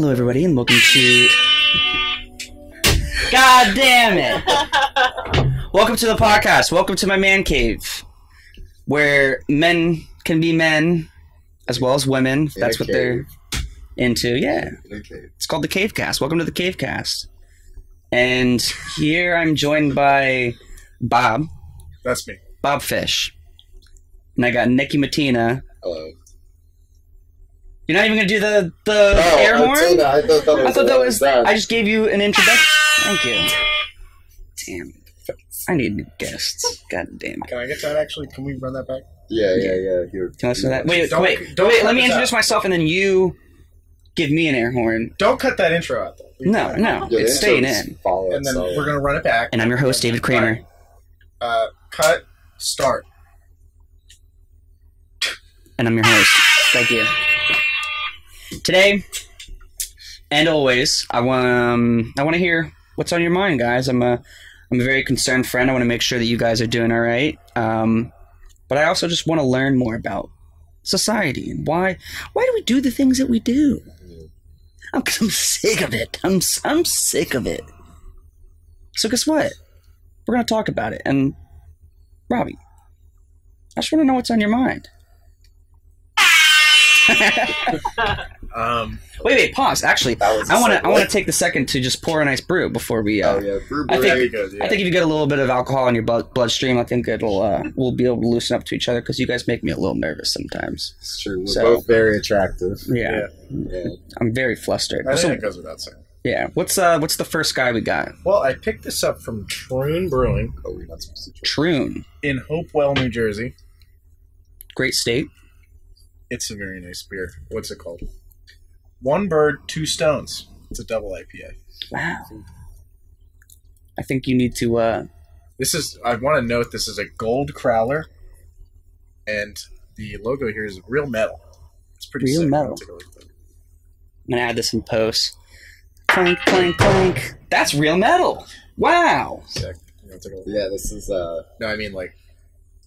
Hello, everybody, and welcome to... God damn it! Welcome to the podcast. Welcome to my man cave, where men can be men as well as women. If that's what they're into. Yeah. It's called the Cavecast. Welcome to the Cavecast. And here I'm joined by Bob. That's me. Bob Fish. And I got Nicky Matina. Hello. You're not even going to do the air horn? I thought that was I just gave you an introduction. Thank you. Damn. I need guests. God damn it. Can I get that actually? Can we run that back? Yeah. Here. Can I listen to that? Wait. Don't Let me introduce myself and then you give me an air horn. Don't cut that intro out, though. No. Yeah, It's staying in. And then we're going to run it back. And I'm your host, David Kramer. Cut. Start. And I'm your host. Thank you. Today, and always, I want to hear what's on your mind, guys. I'm a very concerned friend. I want to make sure that you guys are doing all right. But I also just want to learn more about society and why do we do the things that we do? Because I'm sick of it. I'm sick of it. So guess what? We're gonna talk about it. And Robbie, I just want to know what's on your mind. Wait, pause. Actually, I want to take the second to just pour a nice brew before we. Brew. I think, There you go, yeah. I think if you get a little bit of alcohol in your bloodstream, I think we'll be able to loosen up to each other because you guys make me a little nervous sometimes. It's true. We're both very attractive. Yeah. I'm very flustered. I think it goes without saying. Yeah. What's the first guy we got? Well, I picked this up from Troon Brewing. Oh, we're not supposed to. Troon. In Hopewell, New Jersey. Great state. It's a very nice beer. What's it called? One Bird, Two Stones. It's a double IPA. Wow. I think you need to. I want to note this is a gold crowler, and the logo here is real metal. It's pretty Real sick. metal. Take a look at that. I'm gonna add this in post. Clank, clank, clank. That's real metal. Wow. Sick. You want to take a look? Yeah, this is. No, I mean like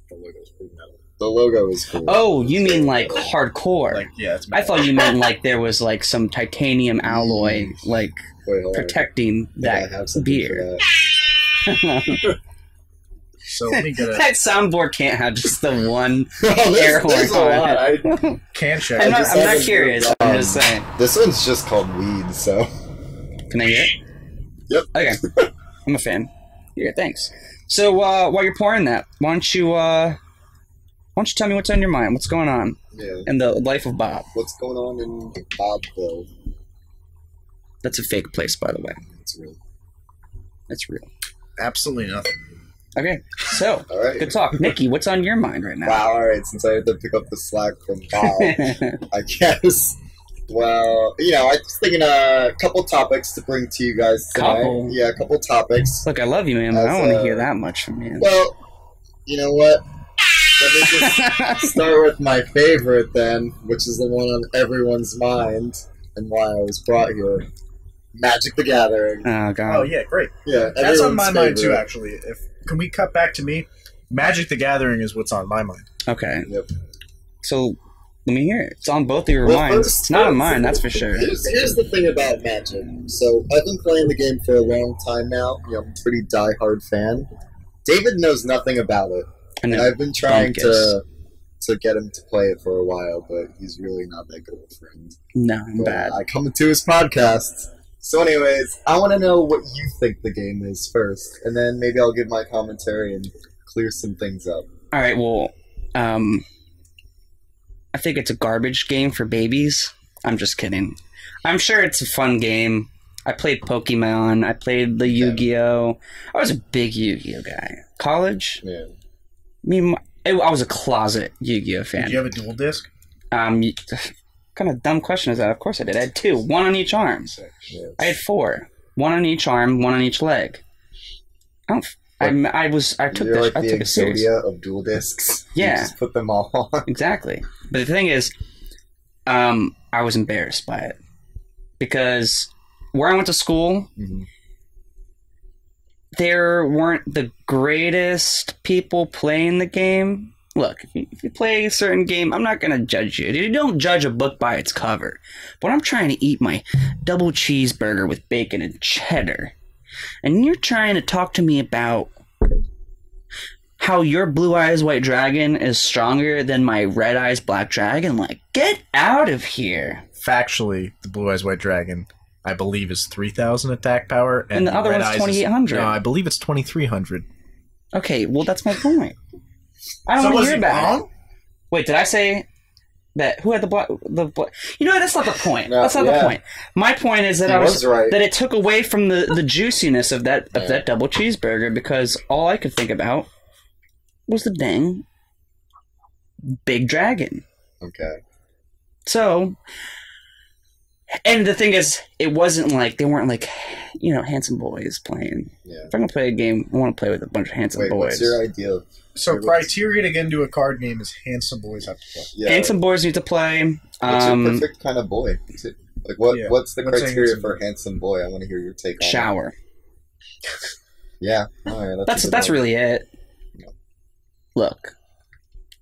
the logo is pretty metal. The logo is cool. Oh, you mean like hardcore? Like it's I metal. thought you meant like there was like some titanium alloy like Wait, hold on. protecting I have that something beer. for that. So let me get a That soundboard can't have just the one Oh, air horn there's a on lot. it. can check. I'm just not haven't- curious. I'm just saying. This one's just called Weed, so. Can I hear it? Yep. Okay. I'm a fan. Yeah, thanks. So while you're pouring that, why don't you tell me what's on your mind? What's going on Yeah. in the life of Bob? What's going on in Bobville? That's a fake place, by the way. It's real. It's real. Absolutely nothing. Okay, so All right. good talk. Nicky, what's on your mind right now? Wow, alright, since I had to pick up the slack from Bob, I guess. Well, I was thinking a couple topics to bring to you guys tonight. Couple? Yeah, a couple topics. Look, I love you, man, but I don't want to hear As, that much from you. Well, you know what? Let me just start with my favorite then, which is the one on everyone's mind and why I was brought here. Magic the Gathering. Oh, God. Oh yeah, great. Yeah, That's on my everyone's mind too. favorite. Actually, can we cut back to me? Magic the Gathering is what's on my mind. Okay. Yep. So, let me hear it. It's on both of your Well, minds. first- It's not on mine, that's for sure. Here's the thing about Magic. So, I've been playing the game for a long time now. I'm a pretty diehard fan. David knows nothing about it. I know. And I've been trying Bunkus. to get him to play it for a while, but he's really not that good of a friend. No, I'm But bad. I come to his podcast. So anyways, I want to know what you think the game is first, and then maybe I'll give my commentary and clear some things up. All right, well, I think it's a garbage game for babies. I'm just kidding. I'm sure it's a fun game. I played Pokemon. I played the Yu-Gi-Oh! I was a big Yu-Gi-Oh! Guy. College? Yeah. I mean, I was a closet Yu-Gi-Oh! fan. Did you have a dual disc? Kind of dumb question is that? Of course I did. I had 2, 1 on each arm. Yeah. I had 4, 1 on each arm, 1 on each leg. I took You're like the it serious. Exodia of dual discs. You Yeah. just put them all on. Exactly. But the thing is, I was embarrassed by it because where I went to school, Mhm. there weren't the greatest people playing the game. look, if you play a certain game, I'm not going to judge you. You don't judge a book by its cover. But I'm trying to eat my double cheeseburger with bacon and cheddar. And you're trying to talk to me about how your Blue Eyes White Dragon is stronger than my Red Eyes Black Dragon? Like, get out of here. Factually, the Blue Eyes White Dragon, I believe, is 3,000 attack power. And the other Red one's Eyes 2,800. No, I believe it's 2,300. Okay, well, that's my point. I don't want to hear about it. Wait, did I say that? Who had the black? You know, that's not the point. No, that's not the point. My point is that He was right. that it took away from the juiciness of that double cheeseburger, because all I could think about was the dang big dragon. Okay. So, and the thing is, it wasn't like they weren't like, you know, handsome boys playing. Yeah. If I'm gonna play a game, I want to play with a bunch of handsome boys. What's your idea of... So criteria to get into a card game is handsome boys have to play. Yeah. Handsome boys need to play. What's your perfect kind of boy? Like, what's the criteria for boy? handsome boy? I want to hear your take on Shower. it. Yeah. All right, That's really it. Yeah. Look,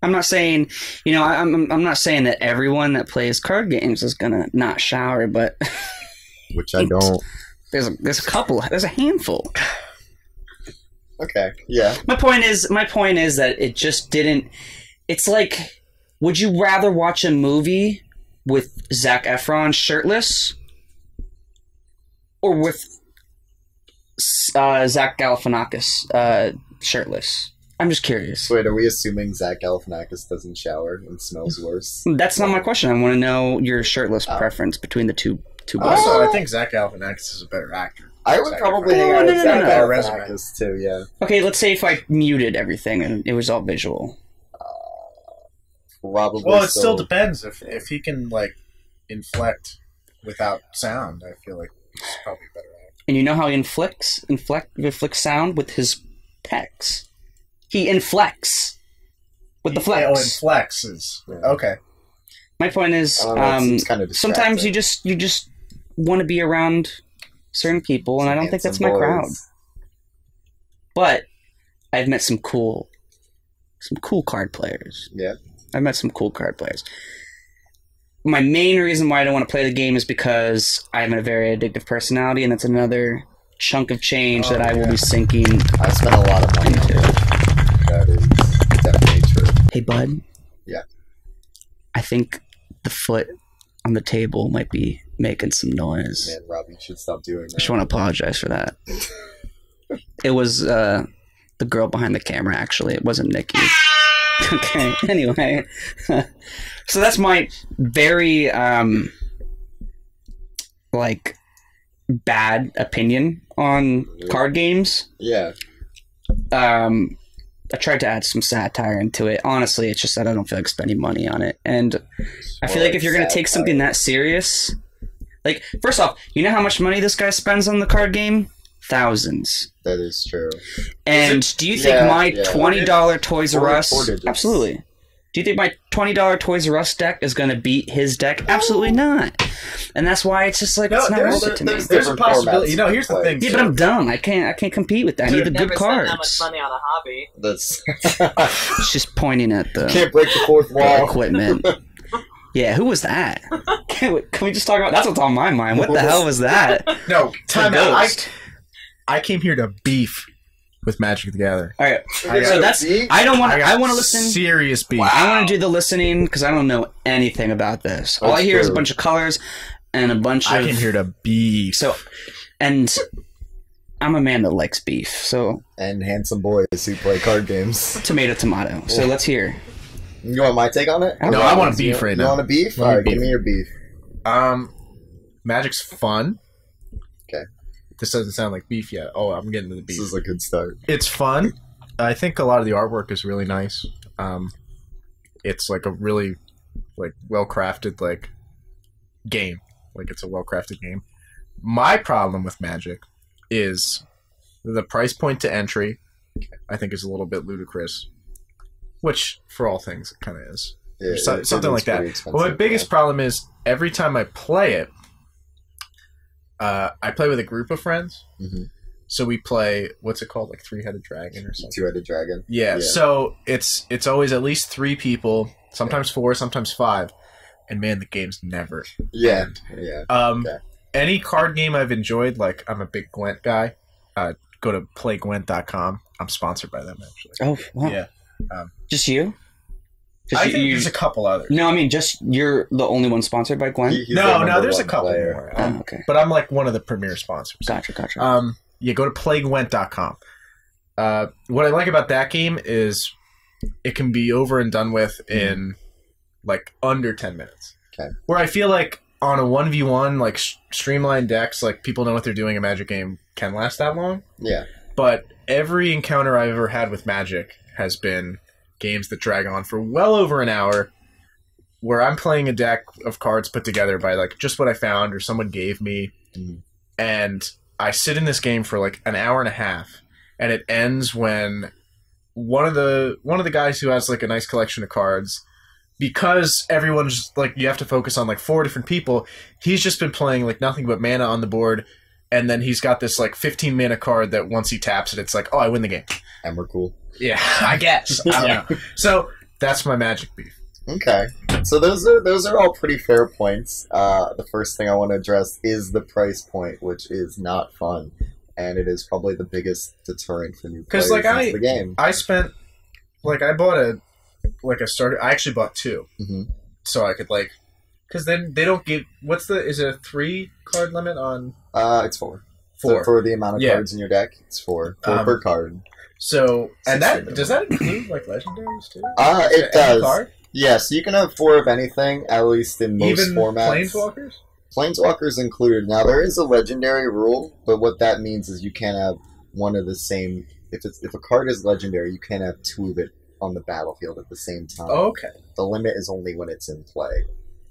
I'm not saying, you know, I'm not saying that everyone that plays card games is gonna not shower, but Which I don't. there's a couple, there's a handful. Okay. Yeah. My point is that it just didn't. It's like, would you rather watch a movie with Zac Efron shirtless, or with Zach Galifianakis shirtless? I'm just curious. Wait, are we assuming Zach Galifianakis doesn't shower and smells worse? That's not my question. I want to know your shirtless preference between the two boys. Also, I think Zach Galifianakis is a better actor. I would probably hang out with Zach Galifianakis too. Yeah. Okay, let's say if I muted everything and it was all visual. Probably. Well, it still depends. If he can like inflect without sound, I feel like he's probably a better actor. And you know how he inflicts sound with his pecs. He inflects with the flex. Oh, inflex is okay. My point is, kind of sometimes you just want to be around certain people, and I don't think that's my crowd. But I've met some cool card players. Yeah. I've met some cool card players. My main reason why I don't want to play the game is because I have a very addictive personality, and that's another chunk of change that I will be sinking. I spent a lot of money on it. That is definitely true. Hey, bud. Yeah. I think the foot on the table might be making some noise. Man, Rob, you should stop doing that. I just want to apologize for that. It was the girl behind the camera, actually. It wasn't Nicky. Okay, anyway. So that's my very, bad opinion on card games. Yeah. I tried to add some satire into it. Honestly, it's just that I don't feel like spending money on it. And I feel like if you're going to take something that serious... Like, first off, you know how much money this guy spends on the card game? Thousands. That is true. And do you think my $20 Toys R Us... Absolutely. Do you think my $20 Toys R Us deck is going to beat his deck? Absolutely not. And that's why it's just like, it's not worth it to me. There's a possibility. You know, here's the thing. Yeah, but I'm dumb. I can't compete with that. I need the good cards. Never spend that much money on a hobby. That's... It's just pointing at the Can't break the fourth wall. equipment. Yeah, who was that? Can we just talk about... That's what's on my mind. What the hell was that? No, time out. I came here to beef with Magic the Gathering. All right, so that's... I want to listen... Serious beef. I want to do the listening because I don't know anything about this. All I hear is a bunch of colors and a bunch of... I came here to beef. So, and I'm a man that likes beef, so... And handsome boys who play card games. Tomato, tomato. So let's hear. You want my take on it? No, I want a beef right now. You want a beef? All right, give me your beef. Magic's fun. Okay. This doesn't sound like beef yet. Oh, I'm getting to the beef. This is a good start. It's fun. I think a lot of the artwork is really nice. It's like a really well-crafted game. Like it's a well-crafted game. My problem with Magic is the price point to entry. I think is a little bit ludicrous. Which, for all things, it kind of is. Yeah, something like that. But my biggest problem is every time I play it, I play with a group of friends. Mm-hmm. So we play, what's it called, like Three-Headed Dragon or something? Two-headed dragon. Yeah. So it's always at least 3 people, sometimes 4, sometimes 5, and man, the games never end. Yeah. Any card game I've enjoyed, like I'm a big Gwent guy. Go to playgwent.com. I'm sponsored by them actually. Oh, wow. Yeah. Just you? I think there's a couple others. No, I mean, just you're the only one sponsored by Gwen? He's No, the there's a number couple one player. more. Oh, okay. But I'm like one of the premier sponsors. Gotcha. Yeah, go to playgwent.com. What I like about that game is it can be over and done with in like under 10 minutes. Okay. Where I feel like on a 1v1, like streamlined decks, like people know what they're doing, a Magic game can last that long. Yeah. But every encounter I've ever had with Magic has been games that drag on for well over an hour, where I'm playing a deck of cards put together by like just what I found or someone gave me, and I sit in this game for like an hour and a half, and it ends when one of the guys who has like a nice collection of cards, because everyone's like, you have to focus on like 4 different people, he's just been playing like nothing but mana on the board, and then he's got this like 15 mana card that once he taps it, it's like, oh, I win the game. And we're cool. Yeah, I guess. I don't know. So that's my Magic beef. Okay. So those are all pretty fair points. The first thing I want to address is the price point, which is not fun, and it is probably the biggest deterrent for new players into the game. I spent I bought a starter. I actually bought 2, so I could because then they don't give. Is it a 3 card limit on? It's 4. 4 so for the amount of cards in your deck. It's 4 per card. So and does that include like legendaries too? It does. Yes, yeah, so you can have 4 of anything, at least in most formats. Planeswalkers? Planeswalkers included. Now there is a legendary rule, but what that means is you can't have one of the same. If a card is legendary, you can't have 2 of it on the battlefield at the same time. Oh, okay. The limit is only when it's in play,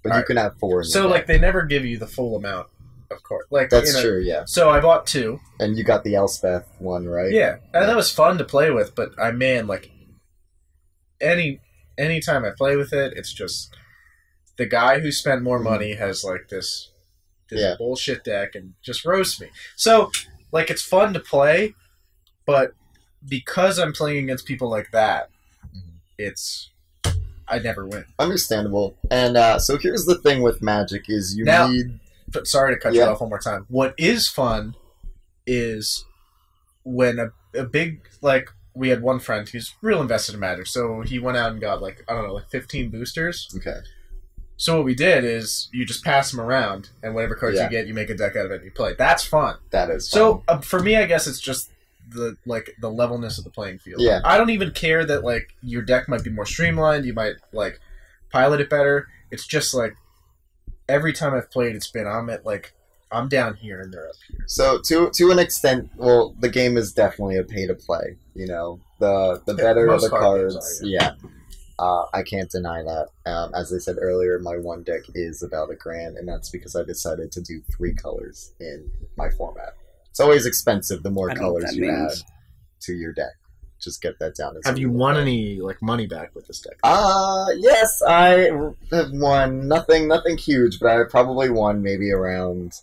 but you can have 4. So like they never give you the full amount of cards. Like that's true. Yeah. So I bought 2, and you got the Elspeth one, right? Yeah, and that was fun to play with. But anytime I play with it, it's just the guy who spent more money has like this bullshit deck and just roasts me. So like it's fun to play, but because I'm playing against people like that, I never win. Understandable. And so here's the thing with Magic is But sorry to cut you off one more time. What is fun is when a big, we had one friend who's real invested in Magic, so he went out and got 15 boosters. Okay. So what we did is you just pass them around, and whatever cards you get, you make a deck out of it and you play. That's fun. That is fun. So for me, I guess it's just the levelness of the playing field. Yeah. I don't even care that your deck might be more streamlined, you might pilot it better. It's just every time I've played, it's been I'm down here and they're up here. So to an extent, well, the game is definitely a pay to play. You know, the better the cards, I can't deny that. As I said earlier, my one deck is about $1,000, and that's because I decided to do 3 colors in my format. It's always expensive the more colors you add to your deck. Just get that down. Have you won any money back with this deck? Yes, I have won nothing huge, but I probably won maybe around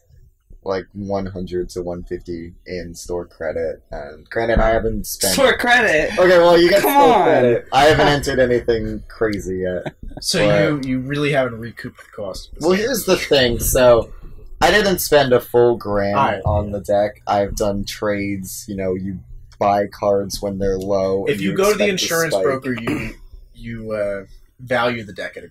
100 to 150 in store credit. And granted, I haven't spent store credit. Okay, well you get store credit. I haven't entered anything crazy yet. So you really haven't recouped the cost. Well, here's the thing. So I didn't spend a full $1,000 on the deck. I've done trades. You buy cards when they're low. If you go to the insurance broker, you value the deck at $1,000.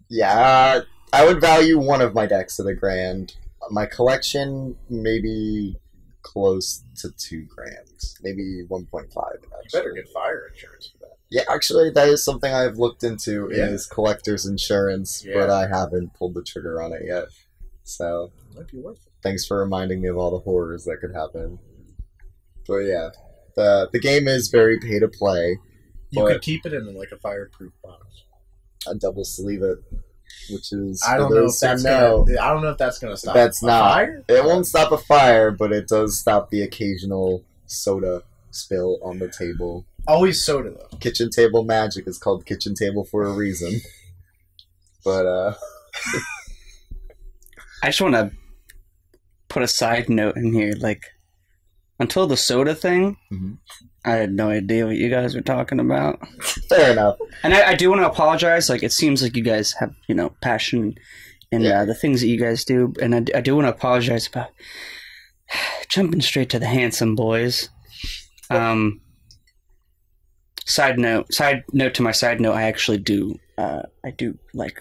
Yeah, I would value one of my decks at $1,000. My collection maybe close to $2,000, maybe 1.5. You better get fire insurance for that. Yeah, actually, that is something I've looked into is collector's insurance, but I haven't pulled the trigger on it yet. So might be worth it. Thanks for reminding me of all the horrors that could happen. But yeah, the game is very pay to play. You could keep it in a fireproof box. A double sleeve it, which is I don't know if that's gonna stop. That's not. Fire? It won't stop a fire, but it does stop the occasional soda spill on the table. Always soda though. Kitchen table magic is called kitchen table for a reason. But I just want to put a side note in here, until the soda thing, I had no idea what you guys were talking about. Fair enough. And I do want to apologize. Like, it seems like you guys have, passion in the things that you guys do. And I do want to apologize about jumping straight to the handsome boys. Side note to my side note, I actually do, I do like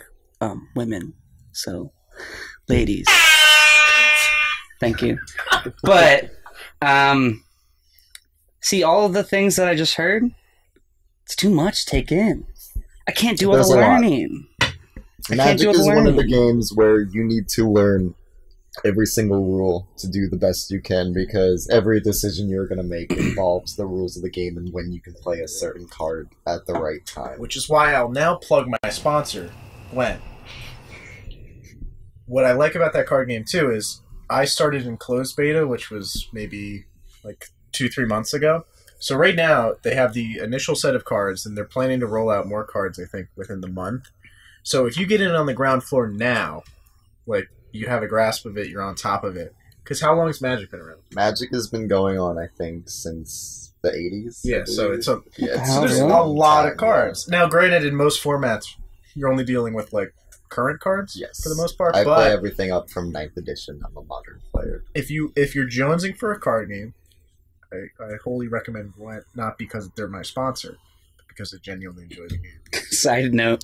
women. So, ladies. Thank you. But, see, all of the things that I just heard, it's too much to take in. I can't do all the learning. Magic is one of the games where you need to learn every single rule to do the best you can, because every decision you're going to make involves the rules of the game and when you can play a certain card at the right time. Which is why I'll now plug my sponsor, Gwen. What I like about that card game, too, is I started in closed beta, which was maybe like 2-3 months ago. So right now, they have the initial set of cards, and they're planning to roll out more cards, I think, within the month. So if you get in on the ground floor now, like, you have a grasp of it, you're on top of it. Because how long has Magic been around? Magic has been going on, I think, since the 80s. Yeah, so it's a so there's a lot of cards. Now, granted, in most formats, you're only dealing with, like, current cards, for the most part. I play everything up from 9th edition. I'm a modern player. If you're jonesing for a card game, I wholly recommend Gwent, not because they're my sponsor, but because I genuinely enjoy the game. Side note,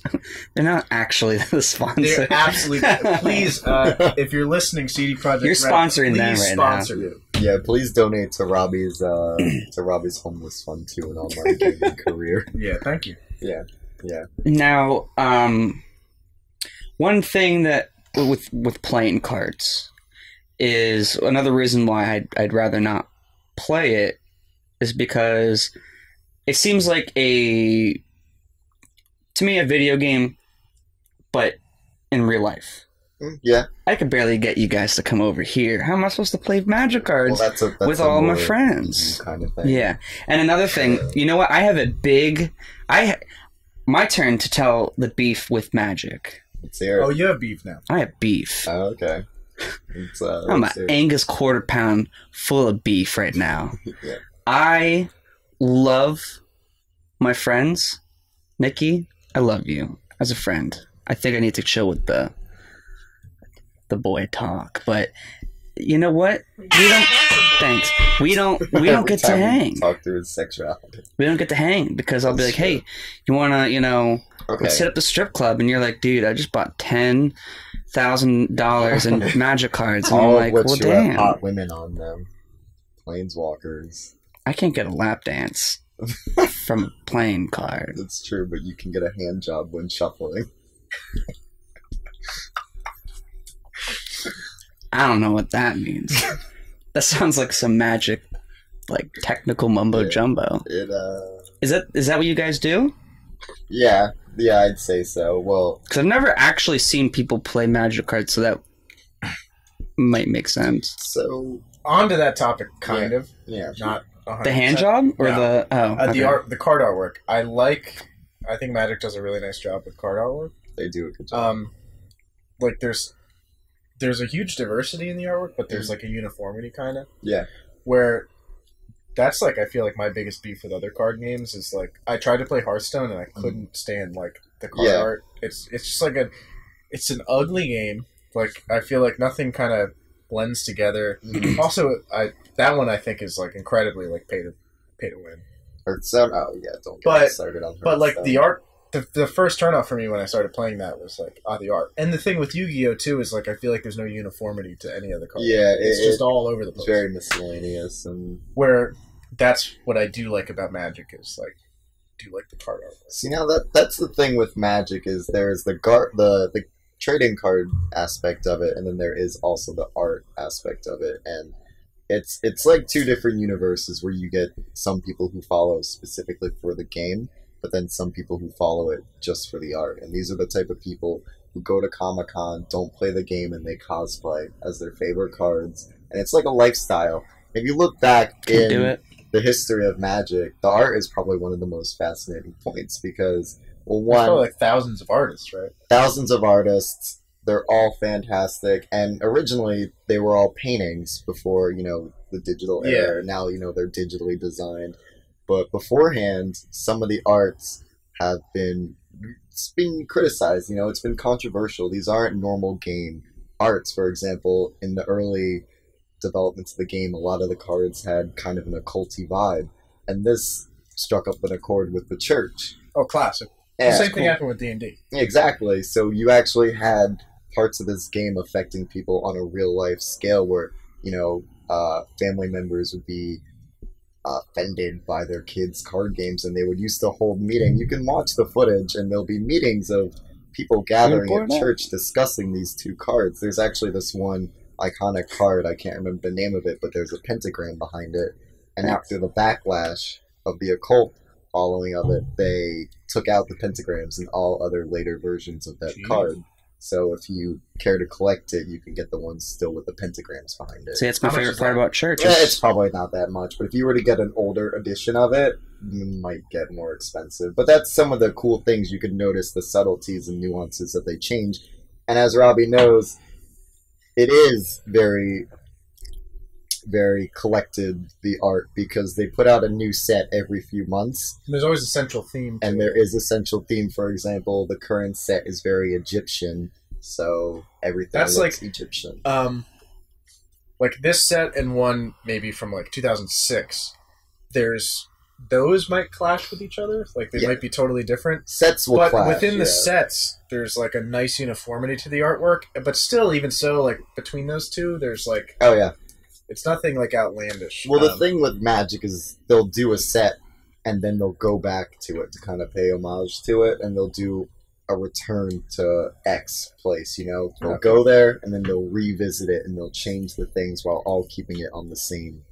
they're not actually the sponsor. They're absolutely... Please, if you're listening, CD Projekt you're sponsoring them right now. Them. Yeah, please donate to Robbie's homeless fund to an online gaming career. Yeah, thank you. Yeah. Now, one thing that with playing cards is another reason why I'd rather not play it is because it seems like to me a video game, but in real life. Yeah, I could barely get you guys to come over here. How am I supposed to play Magic cards with all my friends? Kind of thing. Yeah, and another thing, you know what? I have my turn to tell the beef with Magic. Oh, you have beef now. I have beef. Oh, okay. I'm an Angus quarter pound full of beef right now. Yeah. I love my friends. Nicky, I love you as a friend. I think I need to chill with the boy talk, but you know what? We don't. Thanks. We don't get to hang. Talk through his sexuality. We don't get to hang because I'll be like, hey, you wanna, let's hit up the strip club, and you're like, dude, I just bought $10,000 in Magic cards, and I'm like, well, damn. Have hot women on them, planeswalkers. I can't get a lap dance from playing cards. That's true, but you can get a hand job when shuffling. I don't know what that means. That sounds like some magic, like technical mumbo jumbo. Is that what you guys do? Yeah, I'd say so. Well, because I've never actually seen people play Magic cards, so that might make sense. So on to that topic, kind of. Yeah, not 100%. The hand job or the the card artwork. I think Magic does a really nice job with card artwork. They do a good job. Like there's a huge diversity in the artwork, but there's like a uniformity kind of. Yeah. Where that's like I feel like my biggest beef with other card games is like I tried to play Hearthstone and I couldn't stand like the card art. It's just like it's an ugly game. Like I feel like nothing kind of blends together. Also, that one I think is like incredibly like pay to win. Hearthstone. Oh yeah, don't get me started on Hearthstone. But like the art. The first turnoff for me when I started playing that was like the art. And the thing with Yu-Gi-Oh too is like I feel like there's no uniformity to any of the cards. Yeah, it's just all over the place. It's very miscellaneous, and where that's what I do like about Magic is like do like the card art. See now that's the thing with Magic is there's the trading card aspect of it, and then there is also the art aspect of it, and it's like two different universes where you get some people who follow specifically for the game, but then some people who follow it just for the art. And these are the type of people who go to Comic-Con, don't play the game, and they cosplay as their favorite cards. And it's like a lifestyle. If you look back in the history of Magic, the art is probably one of the most fascinating points because, well, one... There's probably like thousands of artists, right? Thousands of artists. They're all fantastic, and originally they were all paintings before, the digital era. Now, they're digitally designed. But beforehand, some of the arts have been criticized. It's been controversial. These aren't normal game arts. For example, in the early developments of the game, a lot of the cards had kind of an occulty vibe, and this struck up an accord with the church. Oh, classic. Yeah, the same thing happened with D&D. Exactly. So you actually had parts of this game affecting people on a real life scale where, family members would be offended by their kids' card games, and they would used to hold meetings. You can watch the footage, and there'll be meetings of people gathering at church discussing these two cards. There's actually this one iconic card, I can't remember the name of it, but there's a pentagram behind it. And after the backlash of the occult following of it, they took out the pentagrams in all other later versions of that card. So if you care to collect it, you can get the ones still with the pentagrams behind it. See, that's my favorite part about church. Yeah, it's probably not that much, but if you were to get an older edition of it, you might get more expensive. But that's some of the cool things. You can notice the subtleties and nuances that they change. And as Robbie knows, it is very, very collected, the art, because they put out a new set every few months. There's always a central theme. And there is a central theme. For example, the current set is very Egyptian, so everything looks Egyptian. Like this set and one maybe from like 2006, those might clash with each other. Like they might be totally different. Sets will clash. But within the sets, there's like a nice uniformity to the artwork. But still, even so, like between those two, there's like... Oh, yeah. It's nothing like outlandish. Well, the thing with Magic is they'll do a set and then they'll go back to it to kind of pay homage to it, and they'll do a return to X place, They'll go there and then they'll revisit it and they'll change the things while all keeping it on the same,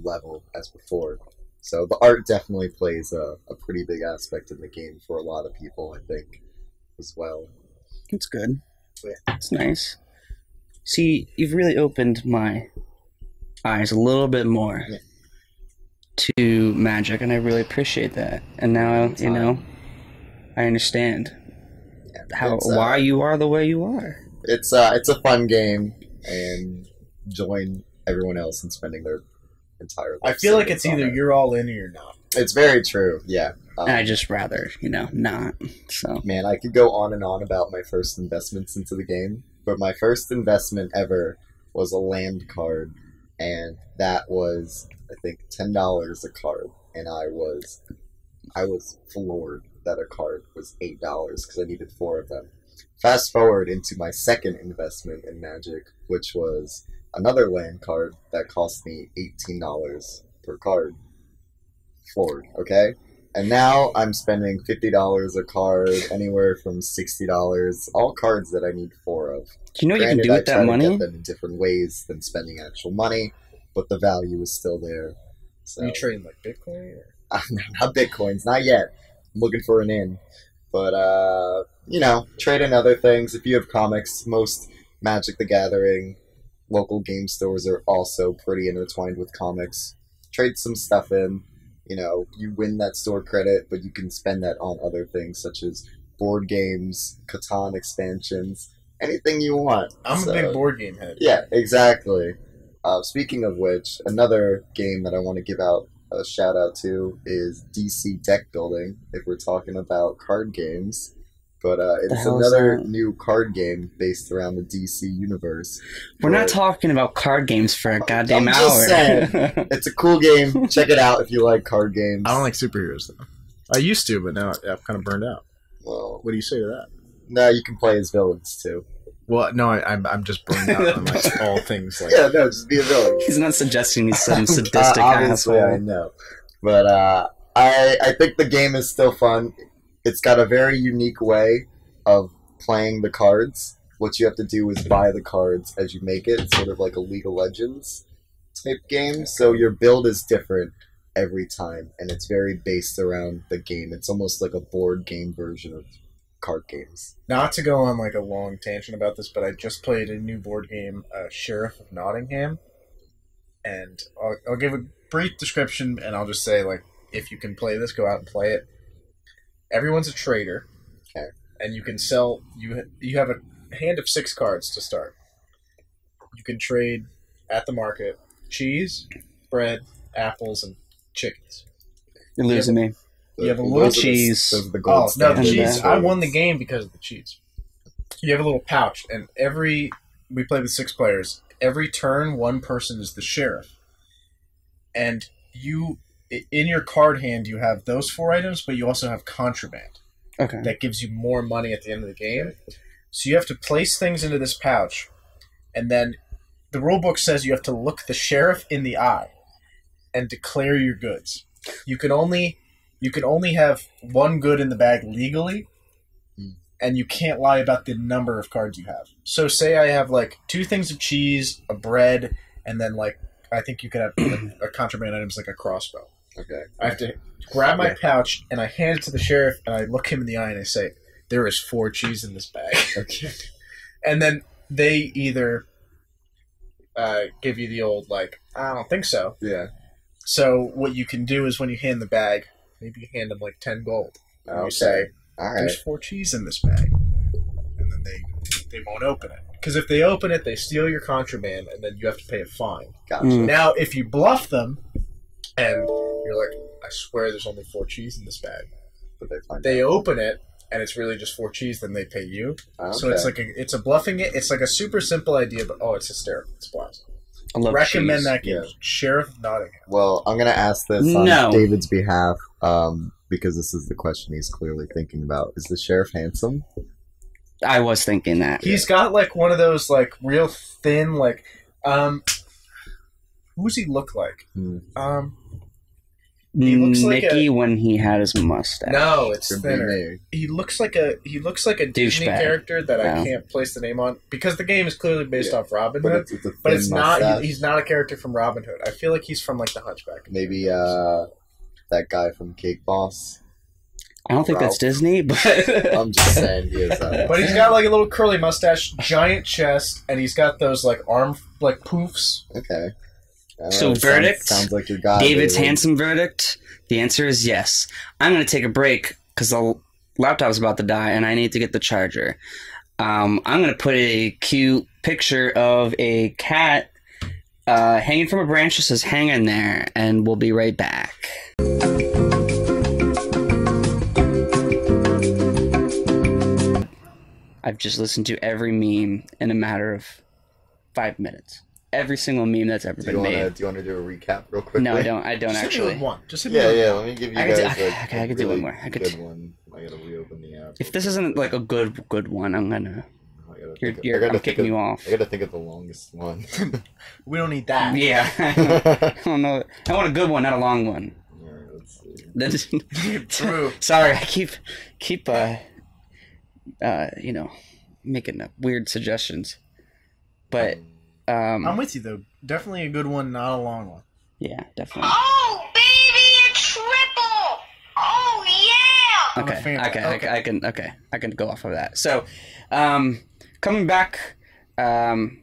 level as before. So the art definitely plays a pretty big aspect in the game for a lot of people, I think, as well. It's good. Yeah. It's nice. See, you've really opened my eyes a little bit more to Magic, and I really appreciate that. And now, I understand why you are the way you are. It's a fun game, and join everyone else in spending their entire life. I feel like it's either you're all in or you're not. It's very true, yeah. And I just rather, not. So man, I could go on and on about my first investments into the game, but my first investment ever was a land card, and that was, I think, $10 a card, and I was floored that a card was $8 because I needed 4 of them. Fast forward into my second investment in Magic, which was another land card that cost me $18 per card. Floored, okay? And now I'm spending $50 a card, anywhere from $60, all cards that I need 4 of. Do you know what Granted, you can do with that money? I try to get them in different ways than spending actual money, but the value is still there. So, are you trading like Bitcoin? Or? Not Bitcoins, not yet. I'm looking for an in. But, trade in other things. If you have comics, most Magic the Gathering local game stores are also pretty intertwined with comics. Trade some stuff in. You win that store credit, but you can spend that on other things such as board games, Catan expansions, anything you want. I'm a big board game head. Yeah, exactly. Speaking of which, another game that I want to give out a shout out to is DC Deck Building, if we're talking about card games. But it's another new card game based around the DC universe. We're not talking about card games for a goddamn hour. Just saying, it's a cool game. Check it out if you like card games. I don't like superheroes, though. I used to, but now I've kind of burned out. Well, what do you say to that? No, you can play as villains, too. Well, no, I'm just burned out on like all things. Like... Yeah, no, just be a villain. He's not suggesting he's some sadistic obviously, asshole. I know. But I think the game is still fun. It's got a very unique way of playing the cards. What you have to do is buy the cards as you make it. It's sort of like a League of Legends type game. So your build is different every time, and it's very based around the game. It's almost like a board game version of card games. Not to go on like a long tangent about this, but I just played a new board game, Sheriff of Nottingham, and I'll give a brief description, and I'll just say, like, if you can play this, go out and play it. Everyone's a trader, okay, and you can sell. You have a hand of 6 cards to start. You can trade at the market cheese, bread, apples, and chickens. You're losing me. You have a little cheese. Those are the gold No, the standard cheese. I won the trades. game because of the cheese. You have a little pouch, and we play with 6 players. Every turn, one person is the sheriff, and in your card hand you have those 4 items, but you also have contraband. Okay. That gives you more money at the end of the game. So you have to place things into this pouch, and then the rulebook says you have to look the sheriff in the eye and declare your goods. You can only have 1 good in the bag legally, and you can't lie about the number of cards you have. So say I have like 2 things of cheese, a bread, and then like I think you could have like, a contraband items like a crossbow. Okay. I have to grab my pouch and I hand it to the sheriff and I look him in the eye and I say, "There is 4 cheese in this bag." Okay. And then they either give you the old like, "I don't think so." Yeah. So what you can do is when you hand the bag, maybe you hand them like 10 gold. And Okay. you say, All right. "There's 4 cheese in this bag," and then they won't open it. Because if they open it, they steal your contraband, and then you have to pay a fine. Gotcha. Now, if you bluff them, and you're like, "I swear there's only 4 cheese in this bag," But they find they out. open it, and it's really just 4 cheese, then they pay you. Okay. So it's like it's a bluffing it. It's like a super simple idea, but it's hysterical. It's blast. I love Recommend cheese. that game. Yeah. Sheriff Nottingham. Well, I'm gonna ask this on No. David's behalf, because this is the question he's clearly thinking about. Is the sheriff handsome? I was thinking that. He's got like one of those like real thin like who does he look like? He looks like Nicky when he had his mustache. No, it's Could be thinner. me. He looks like a Disney Douchebag. character that I Yeah. can't place the name on because the game is clearly based off Robin But Hood. it's a But thin it's not. mustache. He's not a character from Robin Hood. I feel like he's from like the Hunchback. Maybe that guy from Cake Boss. I don't think that's Ralph. Disney, but I'm just saying he is. But he's got like a little curly mustache, giant chest, and he's got those like arm like poofs. Okay. So verdict? Sounds like your guy. David's David. handsome verdict. The answer is yes. I'm going to take a break because the laptop's about to die and I need to get the charger. I'm going to put a cute picture of a cat hanging from a branch that says "hang in there," and we'll be right back. I've just listened to every meme in a matter of 5 minutes. Every single meme that's ever Do been made. you want to do a recap real quick? No, I don't. I don't Just hit me actually. with one. Just hit me Yeah, with yeah. Let me give you I could guys do- okay, I could do really one more. I could good do- one. I gotta reopen the app. If this isn't like a good one, I'm gonna. I'm kicking you off. I gotta think of the longest one. We don't need that. Yeah. I don't know. I want a good one, not a long one. Alright, let's see. True. Sorry, I keep making up weird suggestions. But I'm with you though. Definitely a good one, not a long one. yeah, definitely. Oh, baby, a triple! Oh, yeah! I'm a Okay, fan. I can go off of that. So, coming back from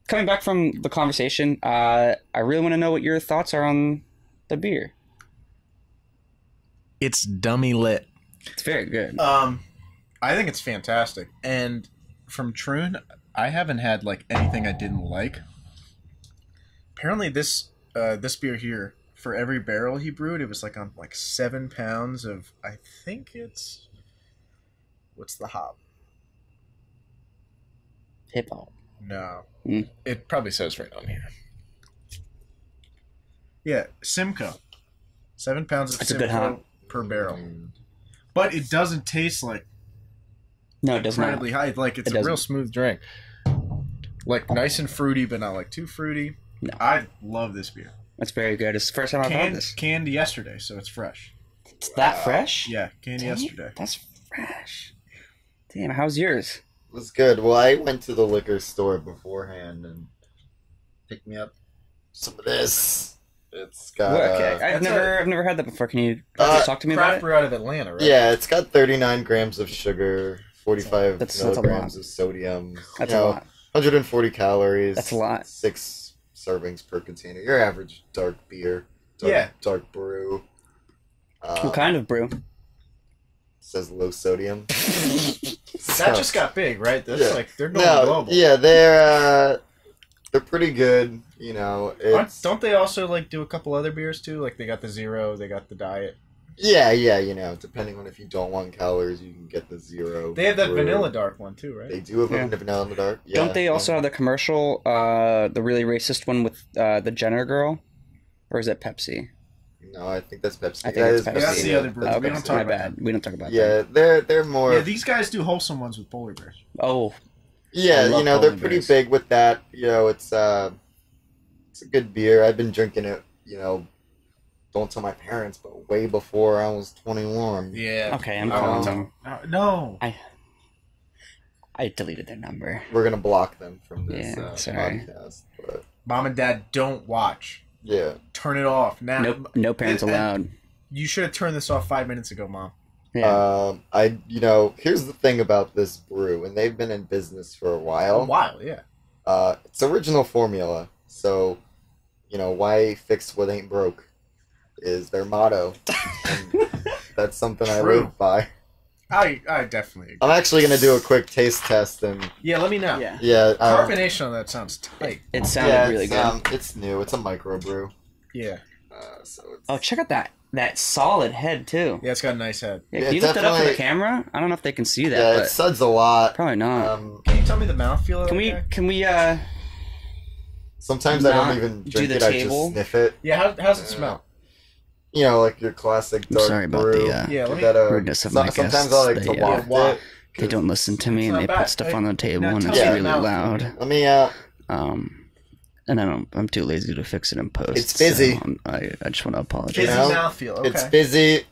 the conversation, I really want to know what your thoughts are on the beer. It's dummy lit. It's very good. I think it's fantastic. And from Troon, I haven't had like anything I didn't like. Apparently, this beer here, for every barrel he brewed, it was like on like 7 pounds of. I think it's what's the hop? Hip hop. No, Mm. it probably says right on here. Yeah, Simcoe. 7 pounds of That's a good Simcoe hop. per barrel, but it doesn't taste like No, it does not. incredibly high. Like it's It a real doesn't. smooth drink. Like nice and fruity, but not like too fruity. No. I love this beer. It's very good. It's the first time I've had this. Canned yesterday, so it's fresh. It's that fresh? Yeah, canned Dang, yesterday. That's fresh. Damn, how's yours? It was good. Well, I went to the liquor store beforehand and picked me up some of this. It's got Okay, I've that's never had that before. Can you Uh, just talk to me about Craft it? brew out of Atlanta, right? yeah, it's got 39 grams of sugar, 45 That's a milligrams lot. of sodium. That's you a know, lot. 140 calories. That's a lot. 6 servings per container. Your average dark beer. Yeah. Dark brew. What kind of brew? says low sodium. That just got big, right? That's Yeah. like they're going global. Yeah, they're pretty good. You know, Don't they also like do a couple other beers too? Like they got the zero, they got the diet. Yeah. You know, depending on if you don't want calories, you can get the zero. They have that brew. vanilla dark one too, right? They do have a vanilla in the dark. Yeah. Don't they also have the commercial, the really racist one with the Jenner girl? Or is it Pepsi? No, I think that's Pepsi. I think That it's is Pepsi. Yeah, that's the other brew. That's We don't Pepsi. talk My about bad. We don't talk about Yeah, that. they're more. Yeah, these guys do wholesome ones with polar bears. Oh, Yeah, I love you know, they're polar pretty bears. big with that. You know, it's a good beer. I've been drinking it, you know, don't tell my parents, but way before I was 21. Yeah. okay. I'm Um, calling them. No. I deleted their number. We're going to block them from this Yeah, sorry. podcast. But, Mom and Dad, don't watch. yeah. Turn it off now. No parents allowed. You should have turned this off 5 minutes ago, Mom. Yeah. You know, here's the thing about this brew, and they've been in business for a A while. while, yeah. It's original formula, so, you know, why fix what ain't broke is their motto. And that's something I True. live by. I definitely agree. I'm actually going to do a quick taste test, and Yeah, let me know. Yeah. yeah. Carbonation on that sounds tight. It sounded yeah, really it's, good. It's new. It's a microbrew. Yeah. So it's, Oh, check out that solid head too. Yeah, it's got a nice head. Yeah, Yeah, can you lift it up for the definitely- camera? I don't know if they can see that, yeah, it but suds a lot. probably not. Can you tell me the mouthfeel of can that we? guy? Can we? Sometimes I not don't even do drink the it. I table? just sniff it. Yeah, how's it smell? You know, like your classic dark sorry about brew. the, Yeah, let me... that, rudeness of my sometimes guests. I like They, to waft waft. it. They don't listen to me, It's and not they bad. put stuff on the table, Now and tell it's me really the mouthfeel. loud. Let me. And I'm too lazy to fix it in post. It's busy. So I just want to apologize. Fizzy know, mouthfeel, okay. It's fizzy.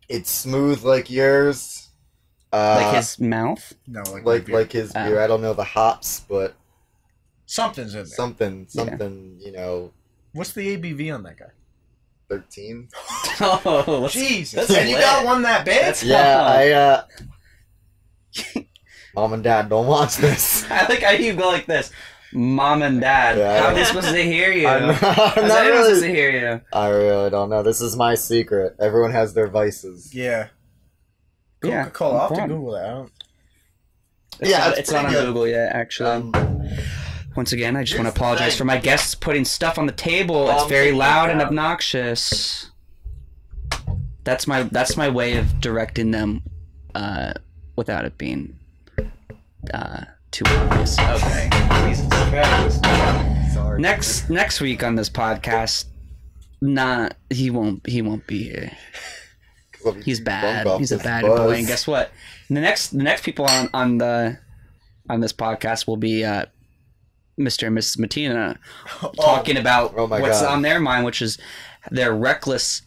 It's smooth like yours. Like his mouth. No, like like his Oh. beer. I don't know the hops, but something's in there. something. You know, What's the ABV on that guy? 13. Oh, Jesus. that's And you lit. got one that big? That's- Yeah, Mom and Dad don't watch this. I like how you go like this. Mom and Dad. Yeah. How are they supposed to hear you? I'm How's not anyone supposed to really. hear you? I really don't know. This is my secret. Everyone has their vices. Yeah. Yeah, Coca-Cola. I'll have to fun. Google that. I don't... Yeah, it's not on pretty good. Google yet, actually. Once again, I just want here's to the apologize thing. for my guests putting stuff on the table. It's very take loud it and down. obnoxious. That's my way of directing them, without it being too obvious. Okay. Jesus Christ. Sorry. Next week on this podcast, he won't be here. He's bad. He's a bad boy. And guess what? The next people on this podcast will be Mr. and Mrs. Matina talking about Oh my what's God. on their mind, which is their reckless,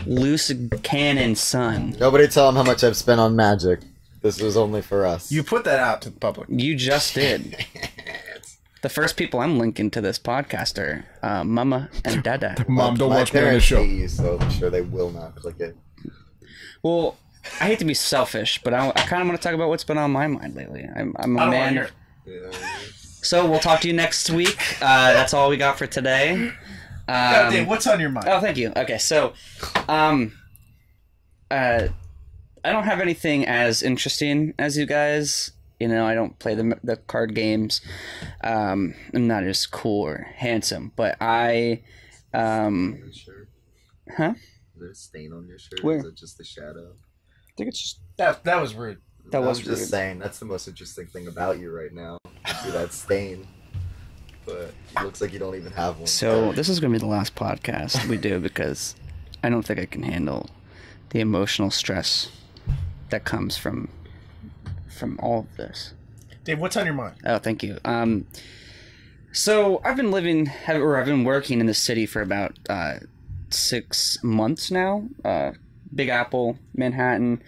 loose cannon son. Nobody tell them how much I've spent on magic. This was only for us. You put that out to the public. You just did. The first people I'm linking to this podcast are Mama and Dada. Mom, don't My watch me on the parents show. hate you, so I'm sure they will not click it. Well, I hate to be selfish, but I kind of want to talk about what's been on my mind lately. I'm a I don't want to man. hear it. Yeah. So we'll talk to you next week. That's all we got for today. God, Dave, what's on your mind? Oh, thank you. Okay, so, I don't have anything as interesting as you guys. You know, I don't play the card games. I'm not as cool or handsome, but I, On your shirt. huh? Is there a stain on your shirt? Where? Is it just a shadow? I think it's just That was rude. That was I'm just rude. saying, that's the most interesting thing about you right now. See that stain. But it looks like you don't even have one. so. This is gonna be the last podcast we do because I don't think I can handle the emotional stress that comes from all of this. Dave, what's on your mind? Oh, thank you. So I've been I've been working in the city for about 6 months now. Big Apple, Manhattan,